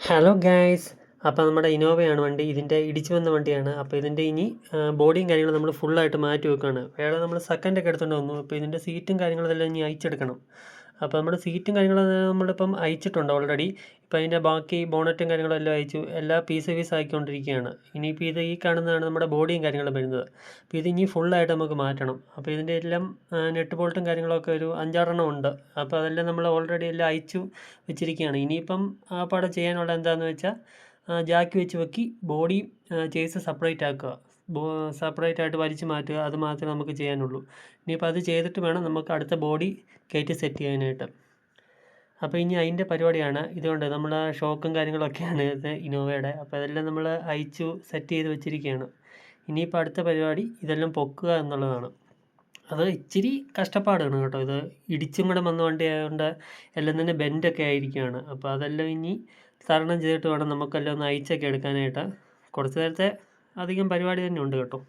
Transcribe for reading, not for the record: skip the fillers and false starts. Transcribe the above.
Hello guys. അപ്പോൾ നമ്മുടെ ഇന്നോവയാണ് വണ്ടി. ഇതിൻ്റെ ഇടിച്ചു വന്ന വണ്ടിയാണ്. അപ്പോൾ ഇതിൻ്റെ ഇനി ബോഡിയും കാര്യങ്ങളും നമ്മൾ ഫുള്ളായിട്ട് മാറ്റി വെക്കുകയാണ്. വേറെ നമ്മൾ സെക്കൻഡൊക്കെ എടുത്തുകൊണ്ട് വന്നു. അപ്പോൾ ഇതിൻ്റെ സീറ്റും കാര്യങ്ങളെല്ലാം ഇനി അയച്ചെടുക്കണം. അപ്പോൾ നമ്മുടെ സീറ്റും കാര്യങ്ങളും നമ്മളിപ്പം അയച്ചിട്ടുണ്ട് ഓൾറെഡി. ഇപ്പോൾ അതിൻ്റെ ബാക്കി ബോണറ്റും കാര്യങ്ങളെല്ലാം അയച്ചു. എല്ലാ പീസ് ആക്കിക്കൊണ്ടിരിക്കുകയാണ്. ഇനിയിപ്പോൾ ഇത് ഈ കാണുന്നതാണ് നമ്മുടെ ബോഡിയും കാര്യങ്ങളും വരുന്നത്. അപ്പോൾ ഇത് ഇനി ഫുള്ളായിട്ട് നമുക്ക് മാറ്റണം. അപ്പോൾ ഇതിൻ്റെ എല്ലാം നെറ്റ് ബോൾട്ടും കാര്യങ്ങളൊക്കെ ഒരു 5-6 ഉണ്ട്. അപ്പോൾ അതെല്ലാം നമ്മൾ ഓൾറെഡി എല്ലാം അയച്ചു വെച്ചിരിക്കുകയാണ്. ഇനിയിപ്പം ആപ്പാടെ ചെയ്യാനുള്ള എന്താണെന്ന് വെച്ചാൽ ജാക്കി വെച്ച് വെക്കി ബോഡി ചേസ് സെപ്പറേറ്റ് ആക്കുക, സെപ്പറേറ്റ് ആയിട്ട് വലിച്ചു മാറ്റുക. അത് മാത്രമേ നമുക്ക് ചെയ്യാനുള്ളൂ. ഇനിയിപ്പോൾ അത് ചെയ്തിട്ട് വേണം നമുക്ക് അടുത്ത ബോഡി കയറ്റി സെറ്റ് ചെയ്യാനായിട്ട്. അപ്പോൾ ഇനി അതിൻ്റെ പരിപാടിയാണ്. ഇതുകൊണ്ട് നമ്മൾ ഷോക്കും കാര്യങ്ങളൊക്കെയാണ് ഇത് ഇന്നോവയുടെ. അപ്പോൾ അതെല്ലാം നമ്മൾ അയച്ചു സെറ്റ് ചെയ്ത് വെച്ചിരിക്കുകയാണ്. ഇനിയിപ്പോൾ അടുത്ത പരിപാടി ഇതെല്ലാം പൊക്കുക എന്നുള്ളതാണ്. അത് ഇച്ചിരി കഷ്ടപ്പാടാണ് കേട്ടോ. ഇത് ഇടിച്ചും കൂടെ വന്ന വണ്ടി ആയതുകൊണ്ട് എല്ലാം തന്നെ ബെൻഡൊക്കെ ആയിരിക്കുകയാണ്. അപ്പോൾ അതെല്ലാം ഇനി തരണം ചെയ്തിട്ട് വേണം നമുക്കെല്ലാം ഒന്ന് അയച്ചൊക്കെ എടുക്കാനായിട്ട്. കുറച്ച് നേരത്തെ അധികം പരിപാടി തന്നെ ഉണ്ട് കേട്ടോ.